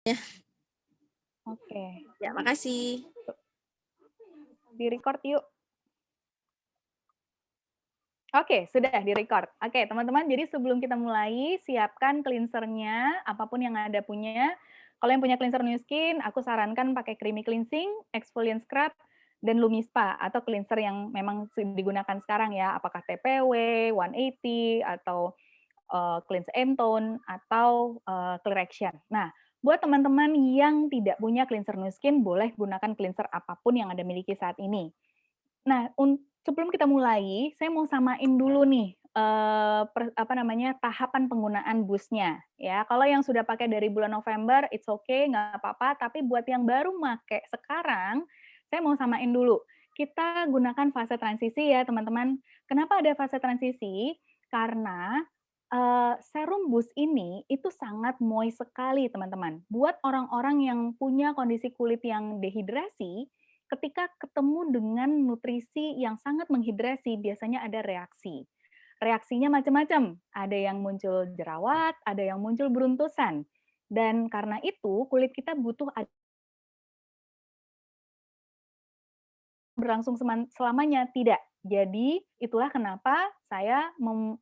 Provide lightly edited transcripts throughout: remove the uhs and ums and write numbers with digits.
Ya. Oke. Ya, makasih. Di-record yuk. Oke, sudah di-record. Oke, teman-teman, jadi sebelum kita mulai, siapkan cleanser-nya, apapun yang Anda punya. Kalau yang punya cleanser New Skin, aku sarankan pakai Creamy Cleansing, Exfoliant Scrub, dan Lumispa, atau cleanser yang memang digunakan sekarang ya, apakah TPW, 180, atau Cleanse and Tone, atau Clear Action. Nah, buat teman-teman yang tidak punya cleanser New Skin, boleh gunakan cleanser apapun yang Anda miliki saat ini. Nah, sebelum kita mulai, saya mau samain dulu nih tahapan penggunaan busnya ya. Kalau yang sudah pakai dari bulan November, it's okay, nggak apa-apa. Tapi buat yang baru pakai sekarang, saya mau samain dulu. Kita gunakan fase transisi ya, teman-teman. Kenapa ada fase transisi? Karena serum bus ini itu sangat moist sekali, teman-teman. Buat orang-orang yang punya kondisi kulit yang dehidrasi, ketika ketemu dengan nutrisi yang sangat menghidrasi, biasanya ada reaksi. Reaksinya macam-macam, ada yang muncul jerawat, ada yang muncul beruntusan. Dan karena itu, kulit kita butuh berlangsung selamanya, tidak. Jadi, itulah kenapa saya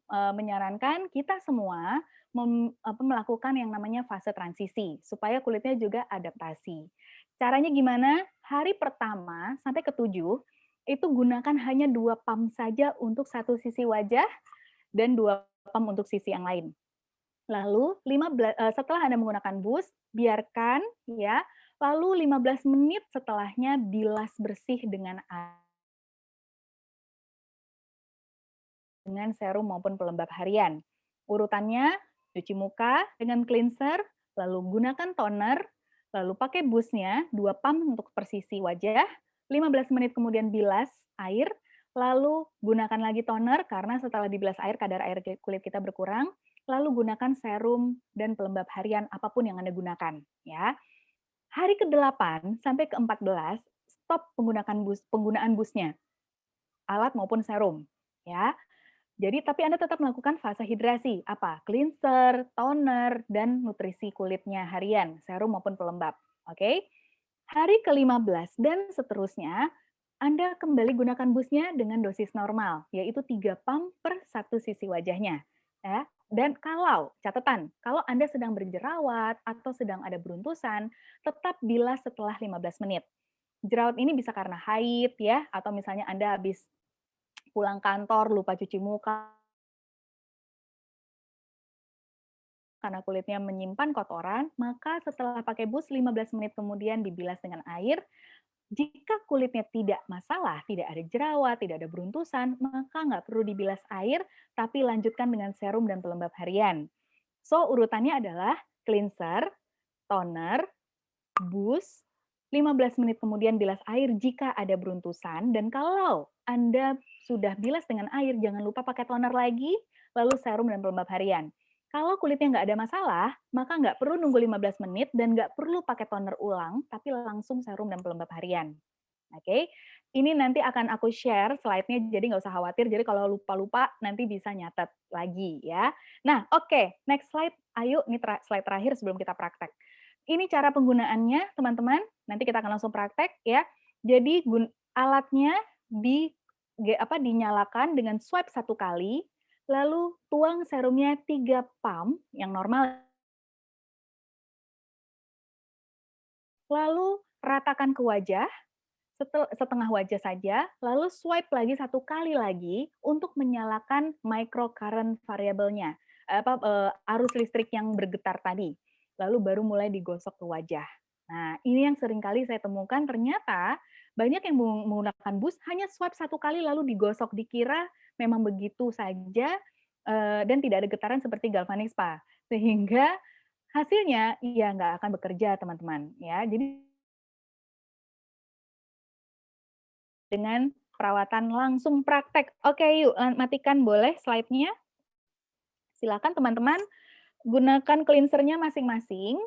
menyarankan kita semua melakukan yang namanya fase transisi, supaya kulitnya juga adaptasi. Caranya gimana? Hari pertama sampai ke-7, itu gunakan hanya 2 pump saja untuk satu sisi wajah, dan 2 pump untuk sisi yang lain. Lalu setelah Anda menggunakan bus, biarkan ya, lalu 15 menit setelahnya bilas bersih dengan serum maupun pelembab harian. Urutannya, cuci muka dengan cleanser, lalu gunakan toner, lalu pakai busnya, 2 pump untuk persisi wajah, 15 menit kemudian bilas air, lalu gunakan lagi toner, karena setelah dibilas air, kadar air kulit kita berkurang, lalu gunakan serum dan pelembab harian, apapun yang Anda gunakan. Ya. Hari ke-8 sampai ke-14, stop penggunaan busnya, alat maupun serum. Ya. Jadi, tapi Anda tetap melakukan fase hidrasi, apa? Cleanser, toner, dan nutrisi kulitnya harian, serum maupun pelembab. Oke? Hari ke-15 dan seterusnya, Anda kembali gunakan busnya dengan dosis normal, yaitu 3 pump per satu sisi wajahnya. Ya. Dan catatan, kalau Anda sedang berjerawat atau sedang ada beruntusan, tetap bilas setelah 15 menit. Jerawat ini bisa karena haid, ya, atau misalnya Anda habis pulang kantor, lupa cuci muka, karena kulitnya menyimpan kotoran, maka setelah pakai bus 15 menit kemudian dibilas dengan air. Jika kulitnya tidak masalah, tidak ada jerawat, tidak ada beruntusan, maka nggak perlu dibilas air, tapi lanjutkan dengan serum dan pelembab harian. So, urutannya adalah cleanser, toner, bus, 15 menit kemudian bilas air jika ada beruntusan, dan kalau Anda sudah bilas dengan air, jangan lupa pakai toner lagi, lalu serum dan pelembab harian. Kalau kulitnya nggak ada masalah, maka nggak perlu nunggu 15 menit dan nggak perlu pakai toner ulang, tapi langsung serum dan pelembab harian. Oke, ini nanti akan aku share slide-nya, jadi nggak usah khawatir. Jadi kalau lupa-lupa nanti bisa nyatet lagi ya. Nah, oke, next slide. Ayo, ini slide terakhir sebelum kita praktek. Ini cara penggunaannya, teman-teman. Nanti kita akan langsung praktek ya. Jadi alatnya dinyalakan dengan swipe 1 kali, lalu tuang serumnya 3 pump yang normal, lalu ratakan ke wajah, setengah wajah saja, lalu swipe lagi 1 kali lagi untuk menyalakan microcurrent variabelnya, arus listrik yang bergetar tadi. Lalu baru mulai digosok ke wajah. Nah, ini yang sering kali saya temukan, ternyata banyak yang menggunakan bus hanya swipe 1 kali lalu digosok, dikira memang begitu saja, dan tidak ada getaran seperti galvanic spa. Sehingga hasilnya ya nggak akan bekerja, teman-teman. Ya, jadi dengan perawatan langsung praktek. Oke, yuk matikan boleh slide-nya. Silakan teman-teman gunakan cleanser-nya masing-masing.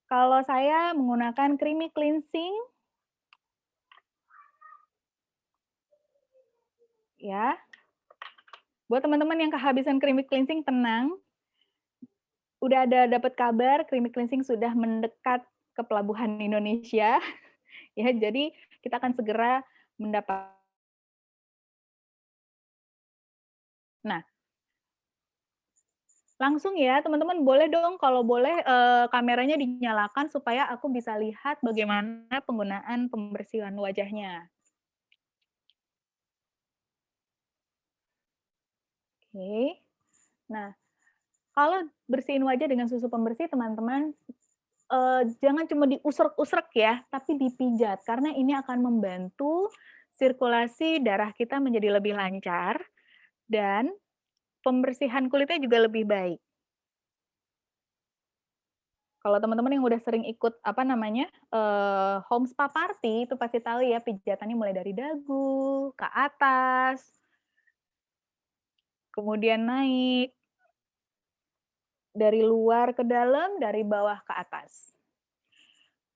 Kalau saya menggunakan Creamy Cleansing, ya. Buat teman-teman yang kehabisan Creamy Cleansing, tenang. udah ada dapat kabar creamy cleansing sudah mendekat ke pelabuhan Indonesia. Ya, jadi kita akan segera mendapat. Nah, langsung ya, teman-teman boleh dong kalau boleh kameranya dinyalakan supaya aku bisa lihat bagaimana penggunaan pembersihan wajahnya. Oke. Nah, kalau bersihin wajah dengan susu pembersih, teman-teman jangan cuma diusrek-usrek ya, tapi dipijat karena ini akan membantu sirkulasi darah kita menjadi lebih lancar dan pembersihan kulitnya juga lebih baik. Kalau teman-teman yang udah sering ikut apa namanya home spa party itu pasti tahu ya pijatannya mulai dari dagu ke atas, kemudian naik dari luar ke dalam, dari bawah ke atas.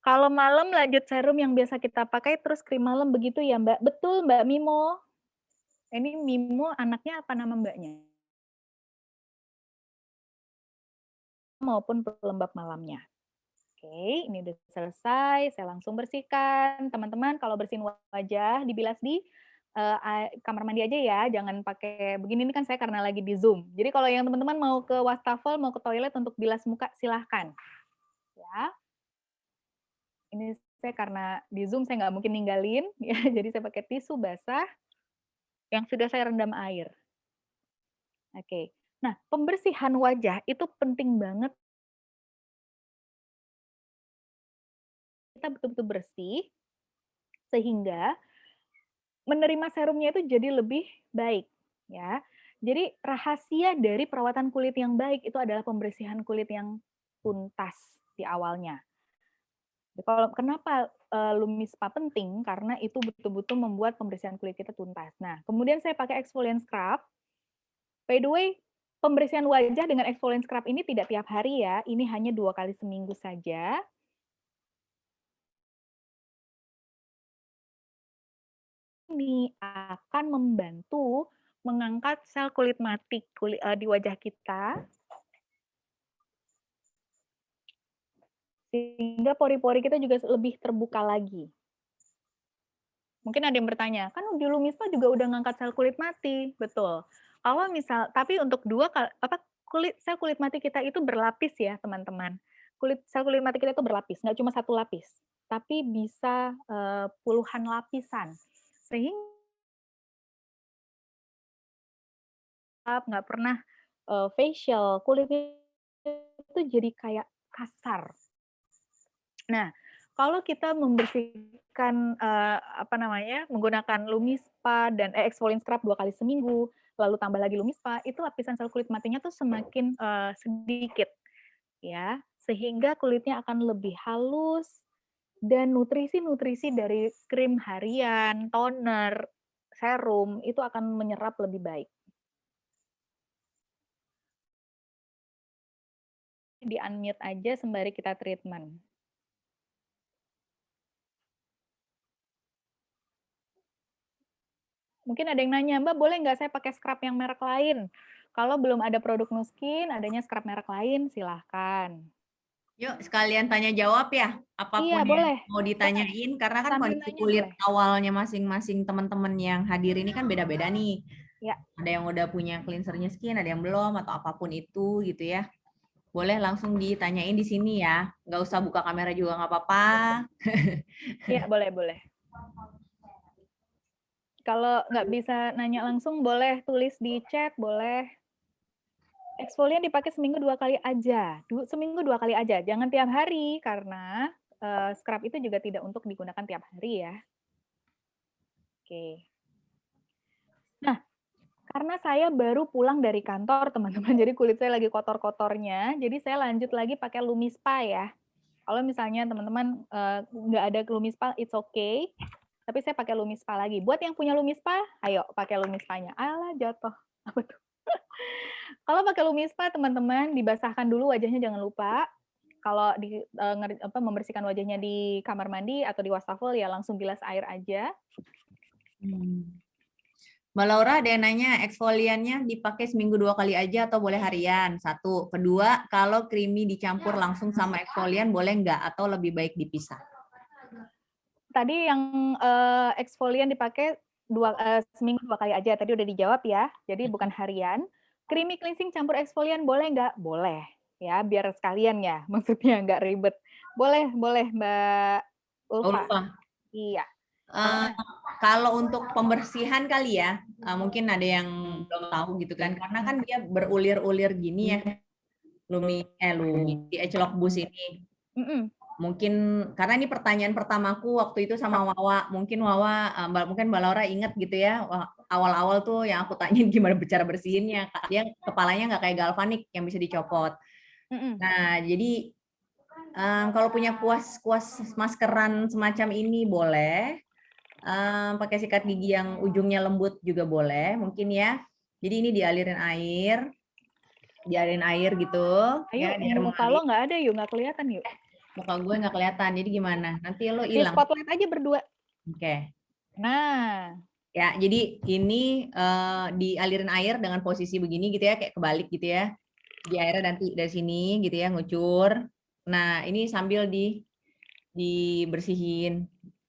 Kalau malam lanjut serum yang biasa kita pakai, terus krim malam begitu ya Mbak? Betul Mbak Mimo. Ini Mimo anaknya apa nama Mbaknya? Maupun pelembab malamnya. Oke, ini udah selesai, saya langsung bersihkan. Teman-teman kalau bersihin wajah, dibilas di kamar mandi aja ya, jangan pakai begini, ini kan saya karena lagi di Zoom. Jadi kalau yang teman-teman mau ke wastafel, mau ke toilet untuk bilas muka, silahkan. Ya, ini saya karena di Zoom saya nggak mungkin ninggalin, ya, jadi saya pakai tisu basah yang sudah saya rendam air. Oke. Nah, pembersihan wajah itu penting banget kita betul-betul bersih sehingga menerima serumnya itu jadi lebih baik, ya. Jadi rahasia dari perawatan kulit yang baik itu adalah pembersihan kulit yang tuntas di awalnya. Kalau kenapa Lumis Spa penting? Karena itu betul-betul membuat pembersihan kulit kita tuntas. Nah, kemudian saya pakai exfoliant scrub. By the way, pembersihan wajah dengan exfoliant scrub ini tidak tiap hari ya, ini hanya 2 kali seminggu saja. Ini akan membantu mengangkat sel kulit mati di wajah kita, sehingga pori-pori kita juga lebih terbuka lagi. Mungkin ada yang bertanya, kan di Lumispa juga udah ngangkat sel kulit mati, betul. Kalau misal, tapi untuk sel kulit mati kita itu berlapis ya teman-teman. Sel kulit mati kita itu berlapis, nggak cuma satu lapis, tapi bisa puluhan lapisan. Sehingga nggak pernah facial, kulitnya itu jadi kayak kasar. Nah, kalau kita membersihkan menggunakan Lumispa dan exfoliant scrub 2 kali seminggu, lalu tambah lagi Lumispa, itu lapisan sel kulit matinya tuh semakin sedikit ya, sehingga kulitnya akan lebih halus dan nutrisi-nutrisi dari krim harian, toner, serum itu akan menyerap lebih baik. Di-unmute aja sembari kita treatment. Mungkin ada yang nanya, Mbak boleh nggak saya pakai scrub yang merek lain? Kalau belum ada produk Nuskin, adanya scrub merek lain, silahkan. Yuk sekalian tanya jawab ya, apapun Iya, yang boleh. mau ditanyain, karena kan Sambil kondisi nanya kulit boleh. awalnya masing-masing teman-teman yang hadir ini kan beda-beda nih. Ya. Ada yang udah punya cleansernya skin, ada yang belum, atau apapun itu gitu ya. Boleh langsung ditanyain di sini ya, nggak usah buka kamera juga nggak apa-apa. Iya, boleh. Kalau nggak bisa nanya langsung, boleh tulis di chat, boleh. Exfoliant dipakai seminggu 2 kali aja. Seminggu 2 kali aja, jangan tiap hari, karena scrub itu juga tidak untuk digunakan tiap hari ya. Oke. Nah, karena saya baru pulang dari kantor, teman-teman, jadi kulit saya lagi kotor-kotornya, jadi saya lanjut lagi pakai Lumispa ya. Kalau misalnya teman-teman nggak ada Lumispa, it's okay. Tapi saya pakai Lumispa lagi. Buat yang punya Lumispa, ayo pakai Lumispanya. Alah, jatuh. Apa tuh? Kalau pakai Lumispa, teman-teman, dibasahkan dulu wajahnya, jangan lupa. Kalau membersihkan wajahnya di kamar mandi atau di wastafel, ya langsung bilas air aja. Mbak Laura ada yang nanya, eksfoliannya dipakai seminggu 2 kali aja atau boleh harian? 1. Kedua, kalau creamy dicampur langsung sama eksfolian boleh nggak atau lebih baik dipisah? Tadi yang eksfolian dipakai seminggu 2 kali aja, tadi udah dijawab ya, jadi bukan harian. Creamy cleansing campur eksfolian boleh nggak? Boleh, ya biar sekalian ya, maksudnya nggak ribet. Boleh, boleh Mbak Ulfa. Iya. Kalau untuk pembersihan kali ya, mungkin ada yang belum tahu gitu kan, karena kan dia berulir-ulir gini ya, Lumi di Agelock Boost ini. Mungkin karena ini pertanyaan pertamaku waktu itu sama Wawa, mungkin Mbak Laura ingat gitu ya, awal-awal tuh yang aku tanyain gimana cara bersihinnya, dia kepalanya nggak kayak galvanik yang bisa dicopot. Nah jadi kalau punya kuas maskeran semacam ini boleh, pakai sikat gigi yang ujungnya lembut juga boleh mungkin ya. Jadi ini dialirin air gitu. Ayo, ya, muka lo nggak ada yuk, nggak kelihatan yuk. Muka gue nggak kelihatan, jadi gimana? Nanti lo Di hilang. spotlight aja berdua. Oke. Nah. Ya, jadi ini dialirin air dengan posisi begini gitu ya, kayak kebalik gitu ya. Di airnya nanti dari sini gitu ya, ngucur. Nah, ini sambil dibersihin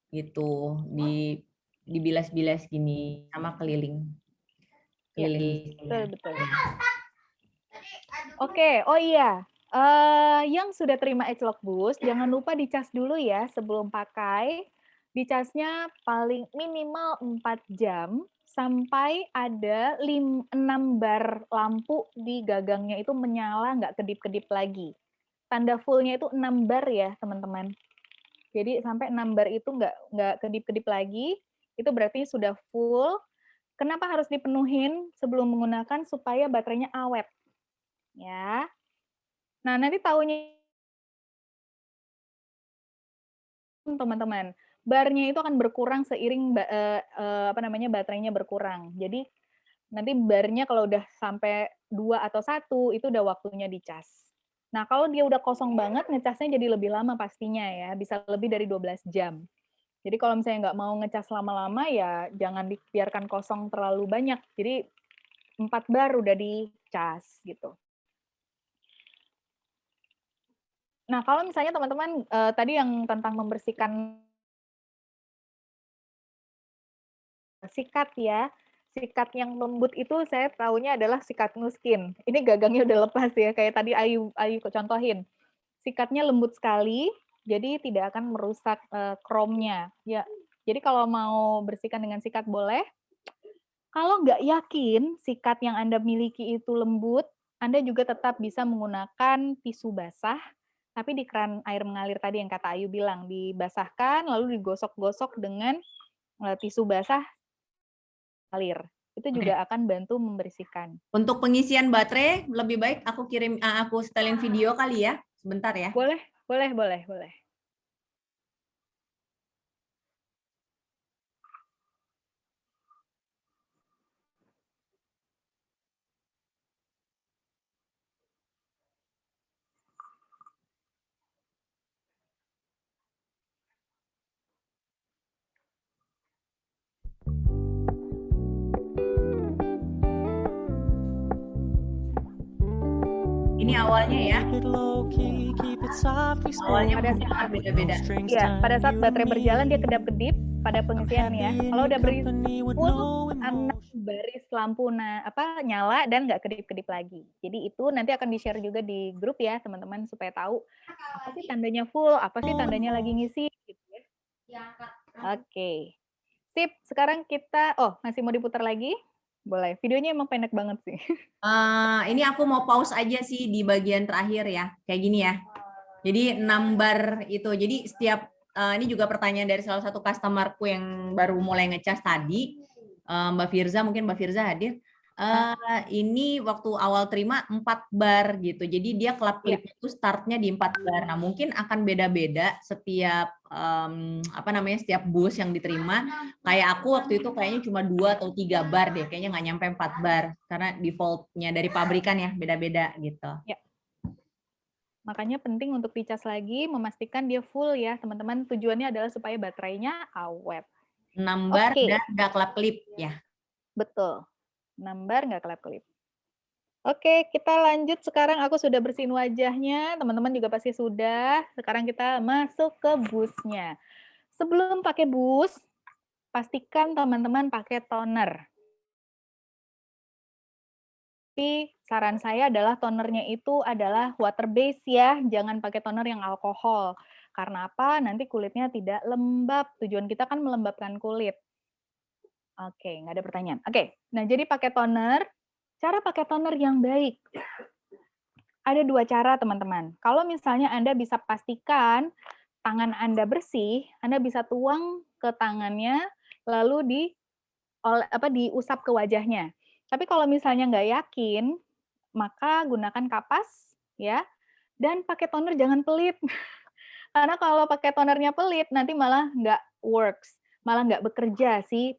gitu, dibilas-bilas gini sama keliling. Ya, betul. Oke, oh iya. Yang sudah terima Agelock Boost, jangan lupa dicas dulu ya sebelum pakai. Dicasnya paling minimal 4 jam sampai ada 6 bar lampu di gagangnya itu menyala, nggak kedip-kedip lagi. Tanda fullnya itu 6 bar ya, teman-teman. Jadi sampai 6 bar itu nggak kedip-kedip lagi, itu berarti sudah full. Kenapa harus dipenuhin sebelum menggunakan? Supaya baterainya awet. Ya. Nah, nanti tahunya teman-teman, barnya itu akan berkurang seiring baterainya berkurang. Jadi nanti barnya kalau udah sampai 2 atau 1 itu udah waktunya dicas. Nah, kalau dia udah kosong banget, ngecasnya jadi lebih lama pastinya ya, bisa lebih dari 12 jam. Jadi kalau misalnya nggak mau ngecas lama-lama ya jangan dibiarkan kosong terlalu banyak. Jadi 4 bar udah dicas gitu. Nah, kalau misalnya teman-teman tadi yang tentang membersihkan sikat ya, sikat yang lembut itu saya tahunya adalah sikat nuskin. Ini gagangnya udah lepas ya, kayak tadi Ayu contohin. Sikatnya lembut sekali, jadi tidak akan merusak chrome-nya. Ya, jadi kalau mau bersihkan dengan sikat boleh. Kalau nggak yakin sikat yang Anda miliki itu lembut, Anda juga tetap bisa menggunakan tisu basah, tapi di keran air mengalir tadi yang kata Ayu bilang, dibasahkan lalu digosok-gosok dengan tisu basah mengalir. Itu juga akan bantu membersihkan. Untuk pengisian baterai lebih baik aku setelin video kali ya, sebentar ya. Boleh, boleh, boleh, boleh. Ini awalnya ya. Awalnya beda-beda. Iya, pada saat baterai berjalan dia kedap-kedip pada pengisian ya. Kalau udah full 6 baris lampu nyala dan nggak kedip-kedip lagi. Jadi itu nanti akan di-share juga di grup ya teman-teman supaya tahu apa sih tandanya full, apa sih tandanya lagi ngisi gitu ya. Oke. Sip, sekarang kita masih mau diputar lagi? Boleh. Videonya emang pendek banget sih. Ini aku mau pause aja sih di bagian terakhir ya, kayak gini ya. Jadi 6 bar itu. Jadi setiap ini juga pertanyaan dari salah satu customerku yang baru mulai ngecas tadi, Mbak Firza, mungkin Mbak Firza hadir. Ini waktu awal terima 4 bar gitu. Jadi dia kelap-kelip itu startnya di 4 bar. Nah, mungkin akan beda-beda setiap setiap bus yang diterima. Kayak aku waktu itu kayaknya cuma 2 atau 3 bar deh. Kayaknya nggak nyampe 4 bar karena defaultnya dari pabrikan ya beda-beda gitu. Ya. Makanya penting untuk dicas lagi, memastikan dia full ya, teman-teman. Tujuannya adalah supaya baterainya awet. 6 bar dan nggak kelap-kelip ya. Betul. 6 bar nggak kelap-kelip. Oke, kita lanjut sekarang aku sudah bersihin wajahnya, teman-teman juga pasti sudah. Sekarang kita masuk ke busnya. Sebelum pakai bus, pastikan teman-teman pakai toner. Tapi saran saya adalah tonernya itu adalah water base ya, jangan pakai toner yang alkohol. Karena apa? Nanti kulitnya tidak lembab. Tujuan kita kan melembabkan kulit. Oke, nggak ada pertanyaan. Oke, nah jadi pakai toner. Cara pakai toner yang baik. Ada 2 cara, teman-teman. Kalau misalnya Anda bisa pastikan tangan Anda bersih, Anda bisa tuang ke tangannya, lalu diusap ke wajahnya. Tapi kalau misalnya nggak yakin, maka gunakan kapas, ya, dan pakai toner jangan pelit. Karena kalau pakai tonernya pelit, nanti malah nggak works, malah nggak bekerja sih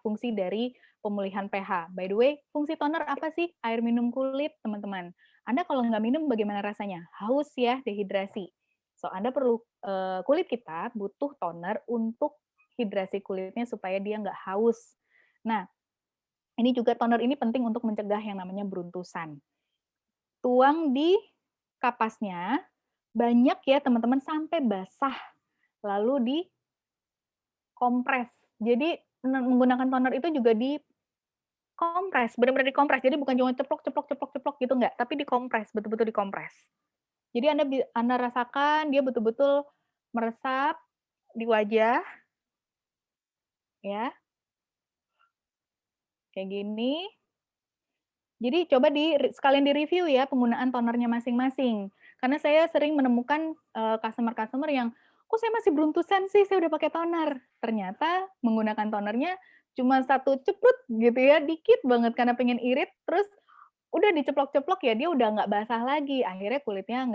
fungsi dari pemulihan pH. By the way, fungsi toner apa sih? Air minum kulit, teman-teman. Anda kalau nggak minum bagaimana rasanya? Haus ya, dehidrasi. So, Anda perlu, kulit kita butuh toner untuk hidrasi kulitnya supaya dia nggak haus. Nah, ini juga toner ini penting untuk mencegah yang namanya beruntusan. Tuang di kapasnya, banyak ya teman-teman sampai basah, lalu dikompres. Jadi menggunakan toner itu juga dikompres, benar-benar dikompres. Jadi bukan cuma ceplok ceplok ceplok ceplok gitu enggak, tapi dikompres, betul-betul dikompres. Jadi Anda rasakan dia betul-betul meresap di wajah, ya, kayak gini. Jadi coba sekalian di-review ya penggunaan tonernya masing-masing. Karena saya sering menemukan customer-customer yang, kok saya masih beruntusan sih, saya udah pakai toner. Ternyata menggunakan tonernya cuma 1 ceprut gitu ya, dikit banget karena pengen irit, terus udah diceplok-ceplok ya dia udah nggak basah lagi. Akhirnya kulitnya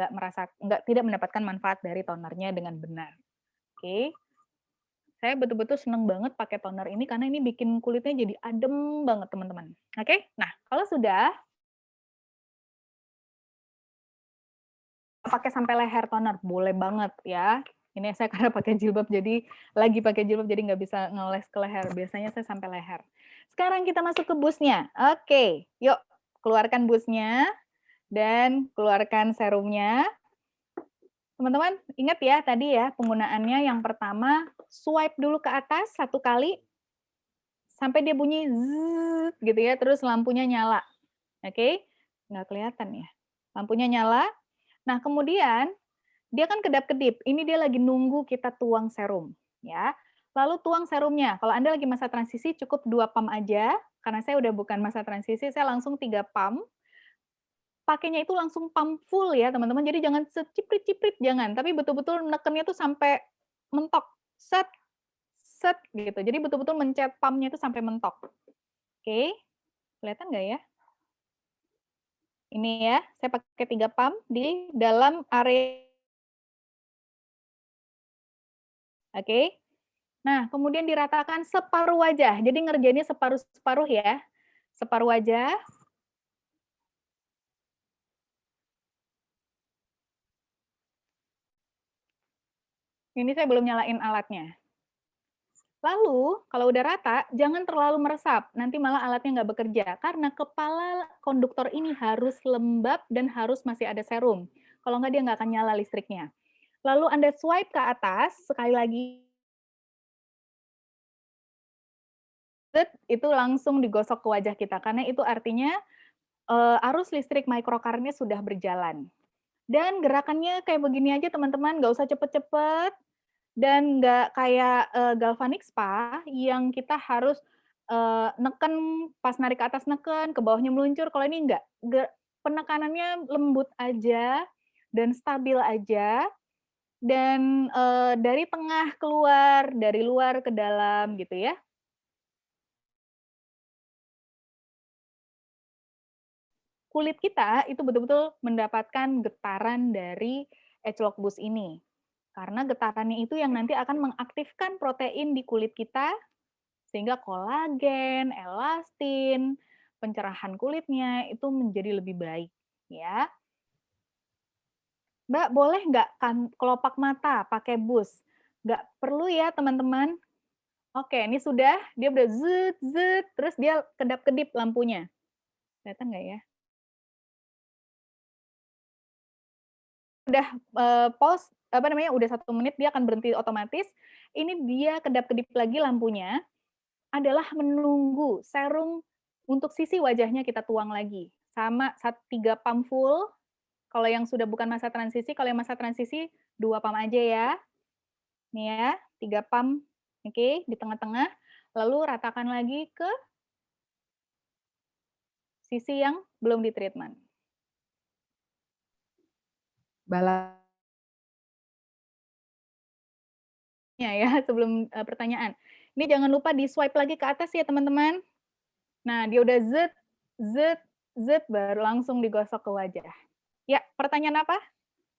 tidak mendapatkan manfaat dari tonernya dengan benar. Oke. Saya betul-betul seneng banget pakai toner ini karena ini bikin kulitnya jadi adem banget, teman-teman. Oke? Nah, kalau sudah pakai sampai leher toner, boleh banget ya. Ini saya karena pakai jilbab jadi nggak bisa ngoles ke leher. Biasanya saya sampai leher. Sekarang kita masuk ke busnya. Oke, yuk keluarkan busnya dan keluarkan serumnya. Teman-teman ingat ya tadi ya penggunaannya yang pertama swipe dulu ke atas 1 kali sampai dia bunyi zzz gitu ya, terus lampunya nyala. Oke? Nggak kelihatan ya. Lampunya nyala. Nah, kemudian dia kan kedap-kedip. Ini dia lagi nunggu kita tuang serum, ya. Lalu tuang serumnya. Kalau Anda lagi masa transisi cukup 2 pump aja. Karena saya udah bukan masa transisi, saya langsung 3 pump. Pakainya itu langsung pump full ya, teman-teman. Jadi jangan seciprit-ciprit, jangan. Tapi betul-betul nekennya tuh sampai mentok. Set, set gitu. Jadi betul-betul mencet pumpnya itu sampai mentok. Oke, kelihatan nggak ya? Ini ya, saya pakai 3 pump di dalam area. Oke. Nah, kemudian diratakan separuh wajah. Jadi ngerjainnya separuh-separuh ya. Separuh wajah. Ini saya belum nyalain alatnya. Lalu, kalau udah rata, jangan terlalu meresap. Nanti malah alatnya nggak bekerja. Karena kepala konduktor ini harus lembab dan harus masih ada serum. Kalau nggak, dia nggak akan nyala listriknya. Lalu Anda swipe ke atas, sekali lagi, itu langsung digosok ke wajah kita. Karena itu artinya arus listrik microcarnya sudah berjalan. Dan gerakannya kayak begini aja teman-teman, nggak usah cepet-cepet, dan nggak kayak galvanic spa yang kita harus neken, pas narik ke atas neken, ke bawahnya meluncur. Kalau ini nggak, penekanannya lembut aja, dan stabil aja, dan dari tengah keluar, dari luar ke dalam gitu ya. Kulit kita itu betul-betul mendapatkan getaran dari Edgelog Boost ini. Karena getarannya itu yang nanti akan mengaktifkan protein di kulit kita, sehingga kolagen, elastin, pencerahan kulitnya itu menjadi lebih baik. Ya, Mbak, boleh nggak kan kelopak mata pakai boost? Nggak perlu ya teman-teman. Oke, ini sudah, dia udah zet zet, terus dia kedap-kedip lampunya. Kelihatan nggak ya? Udah pause, apa namanya, udah 1 menit dia akan berhenti otomatis. Ini dia kedap-kedip lagi lampunya, adalah menunggu serum untuk sisi wajahnya kita tuang lagi. Sama 3 pump full, kalau yang sudah bukan masa transisi, kalau yang masa transisi 2 pump aja ya. Nih ya, 3 pump, oke, di tengah-tengah, lalu ratakan lagi ke sisi yang belum di-treatment. Ya, sebelum pertanyaan. Ini jangan lupa di-swipe lagi ke atas ya, teman-teman. Nah, dia udah zet, zet, zet, baru langsung digosok ke wajah. Ya, pertanyaan apa?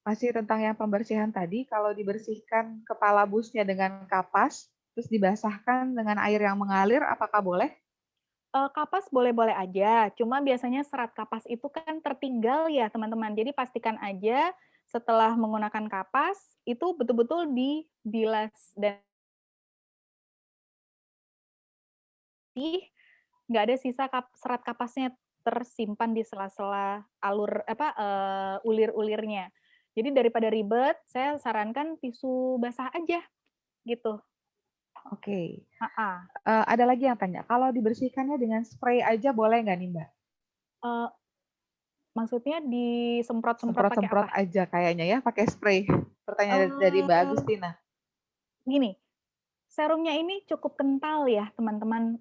Masih tentang yang pembersihan tadi, kalau dibersihkan kepala busnya dengan kapas, terus dibasahkan dengan air yang mengalir, apakah boleh? Kapas boleh-boleh aja, cuma biasanya serat kapas itu kan tertinggal ya, teman-teman. Jadi pastikan aja setelah menggunakan kapas, itu betul-betul dibilas dan nggak ada sisa serat kapasnya tersimpan di sela-sela ulir-ulirnya. Jadi daripada ribet, saya sarankan tisu basah aja, gitu. Oke. Heeh. Ada lagi yang tanya, kalau dibersihkannya dengan spray aja boleh nggak nih Mbak? Maksudnya disemprot-semprot pakai Semprot-semprot apa? aja kayaknya ya, pakai spray. Pertanyaan dari Mbak Agustina. Gini, serumnya ini cukup kental ya, teman-teman.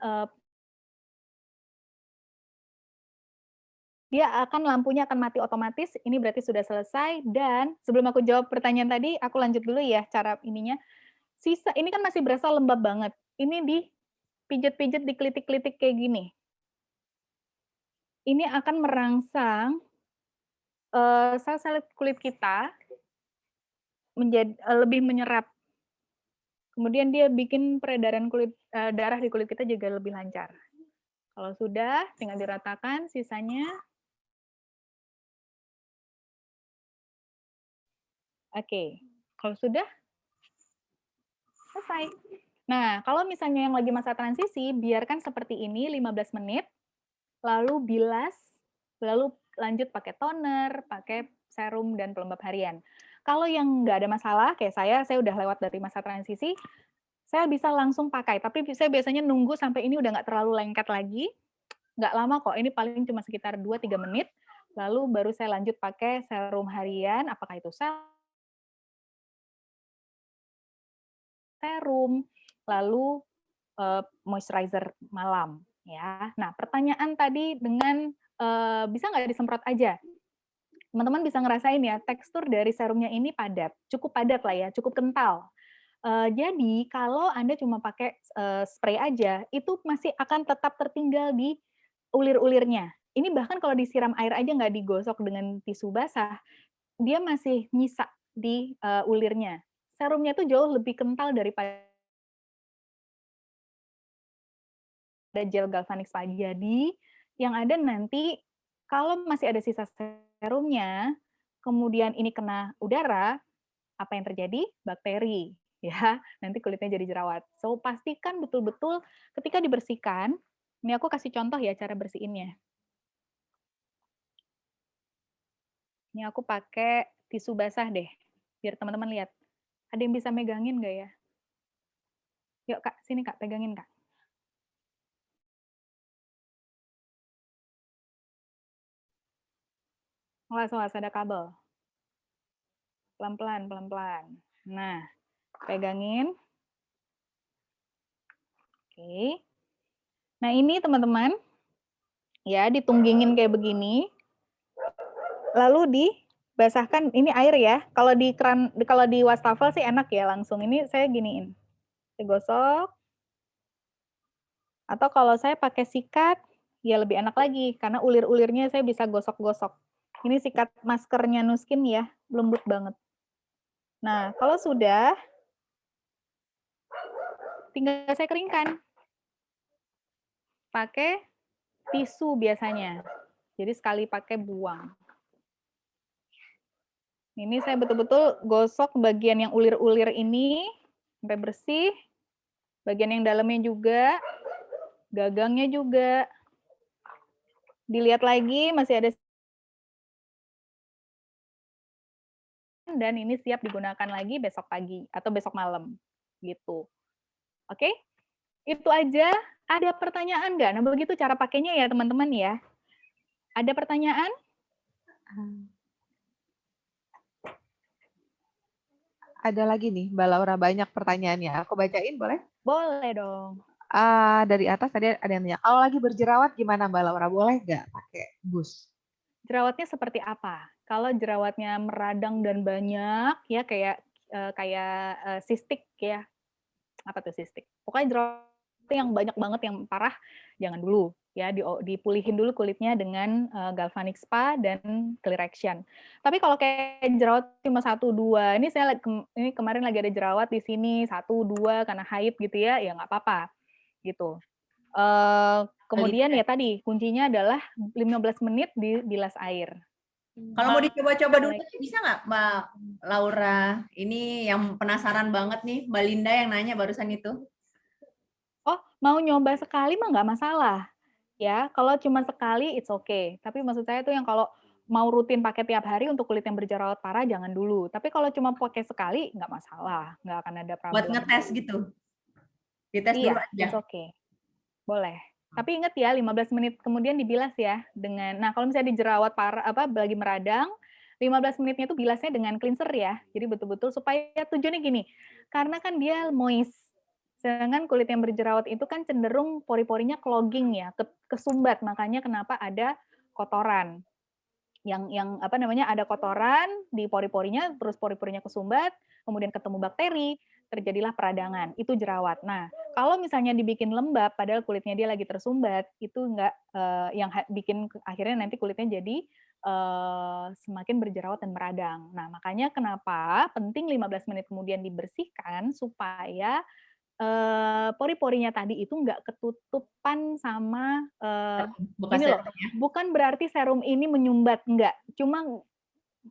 Dia lampunya akan mati otomatis, ini berarti sudah selesai, dan sebelum aku jawab pertanyaan tadi, aku lanjut dulu ya cara ininya. Sisa, ini kan masih berasa lembab banget. Ini dipijet-pijet, dikelitik-kelitik kayak gini. Ini akan merangsang sel-sel kulit kita menjadi lebih menyerap. Kemudian dia bikin peredaran darah di kulit kita juga lebih lancar. Kalau sudah, tinggal diratakan sisanya. Oke, kalau sudah, selesai. Nah, kalau misalnya yang lagi masa transisi, biarkan seperti ini 15 menit, lalu bilas, lalu lanjut pakai toner, pakai serum, dan pelembab harian. Kalau yang nggak ada masalah, kayak saya udah lewat dari masa transisi, saya bisa langsung pakai, tapi saya biasanya nunggu sampai ini udah nggak terlalu lengket lagi, nggak lama kok, ini paling cuma sekitar 2-3 menit, lalu baru saya lanjut pakai serum harian, apakah itu serum, lalu moisturizer malam. Ya. Nah, pertanyaan tadi dengan bisa nggak disemprot aja? Teman-teman bisa ngerasain ya, tekstur dari serumnya ini padat, cukup padat lah ya, cukup kental. Jadi kalau Anda cuma pakai spray aja, itu masih akan tetap tertinggal di ulir-ulirnya. Ini bahkan kalau disiram air aja nggak digosok dengan tisu basah, dia masih nyisa di ulirnya. Serumnya itu jauh lebih kental daripada gel galvanik spa. Jadi yang ada nanti kalau masih ada sisa serumnya, kemudian ini kena udara, apa yang terjadi? Bakteri, ya. Nanti kulitnya jadi jerawat. So pastikan betul-betul ketika dibersihkan, ini aku kasih contoh ya cara bersihinnya. Ini aku pakai tisu basah deh, biar teman-teman lihat. Ada yang bisa megangin nggak ya? Yuk Kak, sini Kak, pegangin Kak. Awas, ada kabel. Pelan-pelan, pelan-pelan. Nah, pegangin. Oke. Nah, ini teman-teman, ya ditunggingin kayak begini. Lalu dibasahkan, ini air ya. Kalau kalau di wastafel sih enak ya langsung. Ini saya giniin. Saya gosok. Atau kalau saya pakai sikat, ya lebih enak lagi karena ulir-ulirnya saya bisa gosok-gosok. Ini sikat maskernya Nuskin ya, lembut banget. Nah, kalau sudah, tinggal saya keringkan. Pakai tisu biasanya. Jadi sekali pakai buang. Ini saya betul-betul gosok bagian yang ulir-ulir ini sampai bersih. Bagian yang dalamnya juga, gagangnya juga. Dilihat lagi masih ada, dan ini siap digunakan lagi besok pagi atau besok malam gitu. Oke? Itu aja. Ada pertanyaan nggak? Nah, begitu cara pakainya ya teman-teman ya. Ada pertanyaan? Ada lagi nih, Mbak Laura, banyak pertanyaannya. Aku bacain boleh? Boleh dong. Dari atas tadi ada yang nanya, kalau lagi berjerawat gimana Mbak Laura? Boleh nggak pakai bus? Jerawatnya seperti apa? Kalau jerawatnya meradang dan banyak, ya kayak sistik ya. Apa tuh sistik? Pokoknya jerawat yang banyak banget, yang parah, jangan dulu. Ya, dipulihin dulu kulitnya dengan galvanic spa dan clear action. Tapi kalau kayak jerawat cuma 1-2, ini ini kemarin lagi ada jerawat di sini 1-2 karena haid gitu ya nggak apa-apa gitu. Kemudian ya tadi kuncinya adalah 15 menit dibilas air. Kalau mau dicoba-coba dulu bisa nggak Mbak Laura? Ini yang penasaran banget nih, Mbak Linda yang nanya barusan itu. Oh, mau nyoba sekali mah nggak masalah. Ya, kalau cuma sekali it's okay. Tapi maksud saya tuh yang kalau mau rutin pakai tiap hari untuk kulit yang berjerawat parah jangan dulu. Tapi kalau cuma pakai sekali nggak masalah, nggak akan ada problem. Buat ngetes gitu. Dites dulu Iya, aja. it's okay. Boleh. Tapi ingat ya, 15 menit kemudian dibilas ya dengan, nah kalau misalnya di jerawat parah lagi meradang, 15 menitnya itu bilasnya dengan cleanser ya. Jadi betul-betul supaya tujuannya gini, karena kan dia moist. Sedangkan kulit yang berjerawat itu kan cenderung pori-porinya clogging ya, kesumbat. Makanya kenapa ada kotoran. Yang apa namanya, ada kotoran di pori-porinya, terus pori-porinya kesumbat, kemudian ketemu bakteri, terjadilah peradangan. Itu jerawat. Nah, kalau misalnya dibikin lembab padahal kulitnya dia lagi tersumbat, itu enggak yang bikin akhirnya nanti kulitnya jadi semakin berjerawat dan meradang. Nah, makanya kenapa penting 15 menit kemudian dibersihkan supaya pori-porinya tadi itu enggak ketutupan sama Bekas gini loh, serumnya. bukan berarti serum ini menyumbat, enggak. Cuma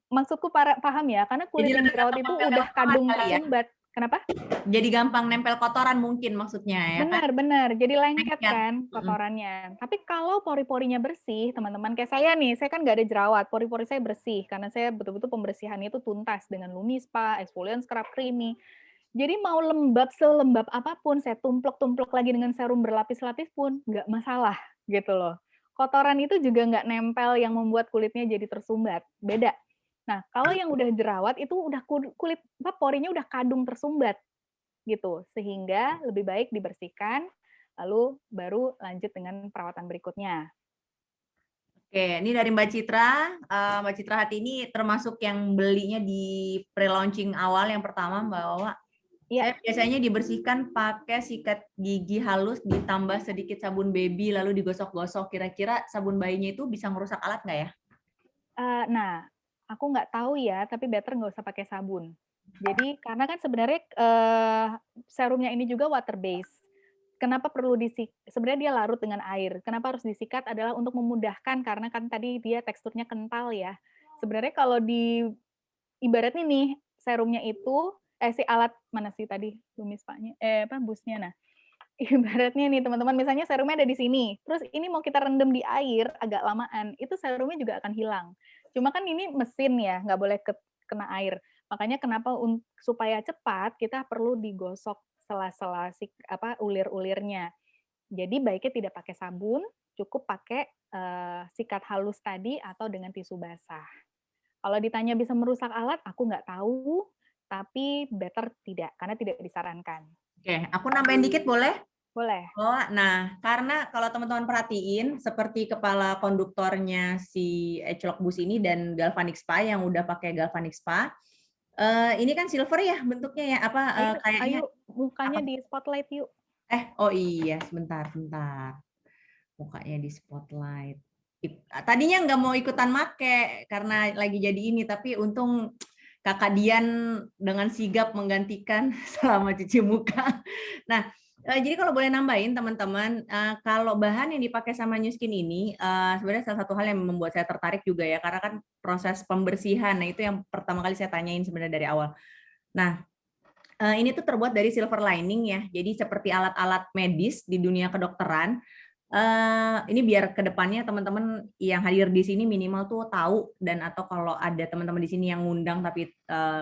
maksudku paham ya, karena kulit yang jerawat itu udah kadung tersumbat. Kenapa? Jadi gampang nempel kotoran mungkin maksudnya ya kan? Benar. Jadi lengket kan kotorannya. Tapi kalau pori-porinya bersih, teman-teman kayak saya nih, saya kan nggak ada jerawat, pori-pori saya bersih karena saya betul-betul pembersihannya itu tuntas dengan Lumispa, exfoliant scrub creamy. Jadi mau lembab selembab apapun, saya tumplek-tumplek lagi dengan serum berlapis-lapis pun nggak masalah gitu loh. Kotoran itu juga nggak nempel yang membuat kulitnya jadi tersumbat, beda. Nah, kalau yang udah jerawat itu udah kulit porinya udah kadung tersumbat gitu, sehingga lebih baik dibersihkan, lalu baru lanjut dengan perawatan berikutnya. Oke, ini dari Mbak Citra. Mbak Citra Hati ini termasuk yang belinya di pre-launching awal yang pertama, Mbak Wawa. Saya biasanya dibersihkan pakai sikat gigi halus ditambah sedikit sabun baby lalu digosok-gosok. Kira-kira sabun bayinya itu bisa merusak alat nggak ya? Nah, aku nggak tahu ya, tapi better nggak usah pakai sabun. Jadi karena kan sebenarnya serumnya ini juga water based. Kenapa perlu sebenarnya dia larut dengan air. Kenapa harus disikat adalah untuk memudahkan karena kan tadi dia teksturnya kental ya. Sebenarnya kalau ibaratnya nih serumnya itu si alat mana sih tadi Lumispanya busnya. Nah, ibaratnya nih teman-teman, misalnya serumnya ada di sini, terus ini mau kita rendam di air agak lamaan, itu serumnya juga akan hilang. Cuma kan ini mesin ya, nggak boleh kena air. Makanya kenapa supaya cepat kita perlu digosok sela-sela ulir-ulirnya. Jadi baiknya tidak pakai sabun, cukup pakai sikat halus tadi atau dengan tisu basah. Kalau ditanya bisa merusak alat, aku nggak tahu, tapi better tidak, karena tidak disarankan. Oke, aku nambahin dikit boleh? Boleh. Oh, nah, karena kalau teman-teman perhatiin, seperti kepala konduktornya si Agelock Boost ini dan Galvanic Spa yang udah pakai Galvanic Spa, ini kan silver ya bentuknya ya, kayaknya. Ayo, mukanya di spotlight yuk. Oh iya, sebentar. Mukanya di spotlight. Tadinya nggak mau ikutan make karena lagi jadi ini, tapi untung Kakak Dian dengan sigap menggantikan selama cuci muka. Nah, jadi kalau boleh nambahin teman-teman, kalau bahan yang dipakai sama New Skin ini sebenarnya salah satu hal yang membuat saya tertarik juga ya, karena kan proses pembersihan. Nah, itu yang pertama kali saya tanyain sebenarnya dari awal. Nah, Ini tuh terbuat dari silver lining ya, jadi seperti alat-alat medis di dunia kedokteran. Ini biar kedepannya teman-teman yang hadir di sini minimal tuh tahu, dan atau kalau ada teman-teman di sini yang ngundang tapi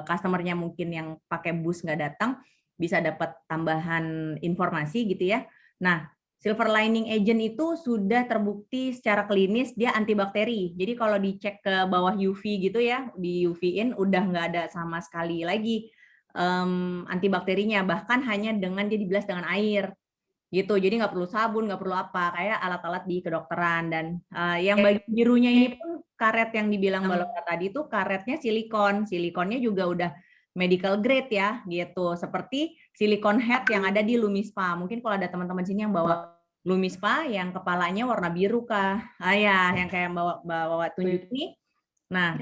customernya mungkin yang pakai bus nggak datang, bisa dapat tambahan informasi gitu ya. Nah, silver lining agent itu sudah terbukti secara klinis dia antibakteri. Jadi kalau dicek ke bawah UV gitu ya, di UV-in udah nggak ada sama sekali lagi antibakterinya, bahkan hanya dengan dia dibilas dengan air gitu, jadi nggak perlu sabun, nggak perlu apa, kayak alat-alat di kedokteran. Dan yang bagian birunya ini pun karet yang dibilang Mbak Lotta tadi itu karetnya silikonnya juga udah medical grade ya gitu, seperti silikon head yang ada di Lumispa. Mungkin kalau ada teman-teman sini yang bawa Lumispa yang kepalanya warna biru kah, ya yang kayak bawa tunjuk ini. Nah,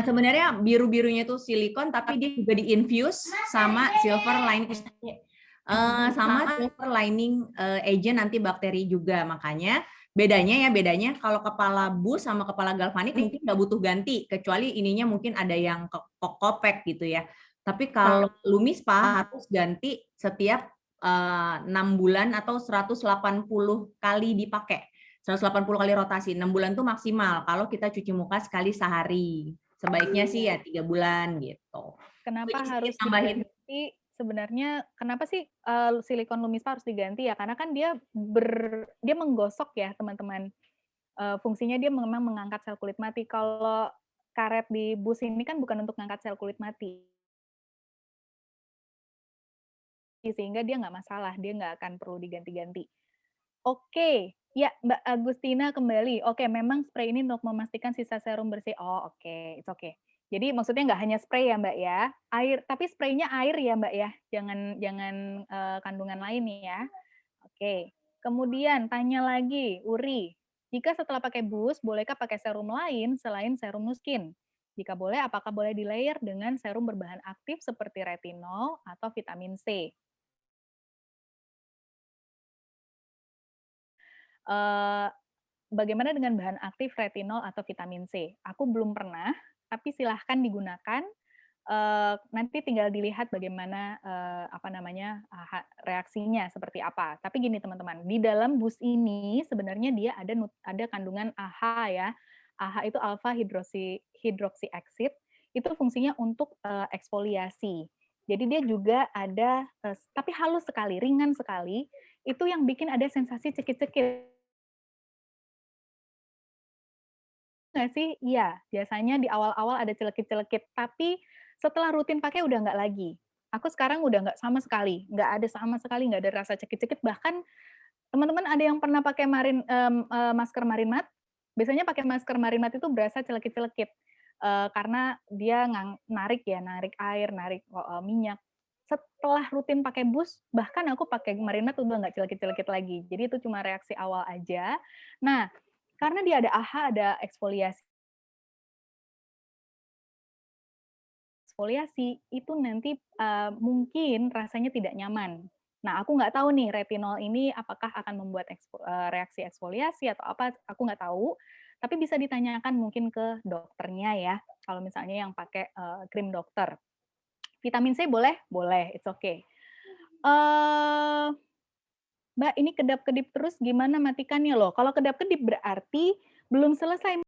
sebenarnya biru-birunya itu silikon, tapi dia juga di-infuse sama silver lining agent antibakteri juga. Makanya bedanya kalau kepala bus sama kepala galvanik mungkin nggak butuh ganti, kecuali ininya mungkin ada yang kopek gitu ya. Tapi kalau Lumispa harus ganti setiap 6 bulan atau 180 kali dipakai. 180 kali rotasi, 6 bulan tuh maksimal kalau kita cuci muka sekali sehari. Sebaiknya sih ya 3 bulan gitu. Kenapa harus tambahin diganti? Sebenarnya kenapa sih silikon Lumispa harus diganti ya? Karena kan dia menggosok ya teman-teman. Fungsinya dia memang mengangkat sel kulit mati. Kalau karet di bus ini kan bukan untuk mengangkat sel kulit mati, sehingga dia nggak masalah, dia nggak akan perlu diganti-ganti. Oke, ya Mbak Agustina kembali. Oke, memang spray ini untuk memastikan sisa serum bersih. Oh oke, it's okay. Jadi maksudnya nggak hanya spray ya Mbak ya, air, tapi spraynya air ya Mbak ya, jangan kandungan lain ya. Oke, kemudian tanya lagi, Uri, jika setelah pakai bus, bolehkah pakai serum lain selain serum Nuskin? Jika boleh, apakah boleh di layer dengan serum berbahan aktif seperti retinol atau vitamin C? Bagaimana dengan bahan aktif retinol atau vitamin C? Aku belum pernah, tapi silahkan digunakan. Nanti tinggal dilihat bagaimana reaksinya seperti apa. Tapi gini teman-teman, di dalam bus ini sebenarnya dia ada kandungan AHA ya. AHA itu alpha hydroxy acid. Itu fungsinya untuk eksfoliasi. Jadi dia juga ada, tapi halus sekali, ringan sekali. Itu yang bikin ada sensasi cekit-cekit. Nggak sih? Iya, biasanya di awal-awal ada celekit-celekit, tapi setelah rutin pakai udah nggak lagi. Aku sekarang udah nggak sama sekali, nggak ada sama sekali, nggak ada rasa cekit-cekit. Bahkan teman-teman ada yang pernah pakai masker Marinmat? Biasanya pakai masker Marinmat itu berasa celekit-celekit, karena dia narik air, narik minyak. Setelah rutin pakai bus, bahkan aku pakai Marinmat udah nggak celekit-celekit lagi. Jadi itu cuma reaksi awal aja. Nah, karena dia ada AHA, ada eksfoliasi, itu nanti mungkin rasanya tidak nyaman. Nah, aku nggak tahu nih retinol ini apakah akan membuat reaksi eksfoliasi atau apa, aku nggak tahu. Tapi bisa ditanyakan mungkin ke dokternya ya, kalau misalnya yang pakai krim dokter. Vitamin C boleh? Boleh, it's okay. Mbak, ini kedap-kedip terus gimana matikannya loh? Kalau kedap-kedip berarti belum selesai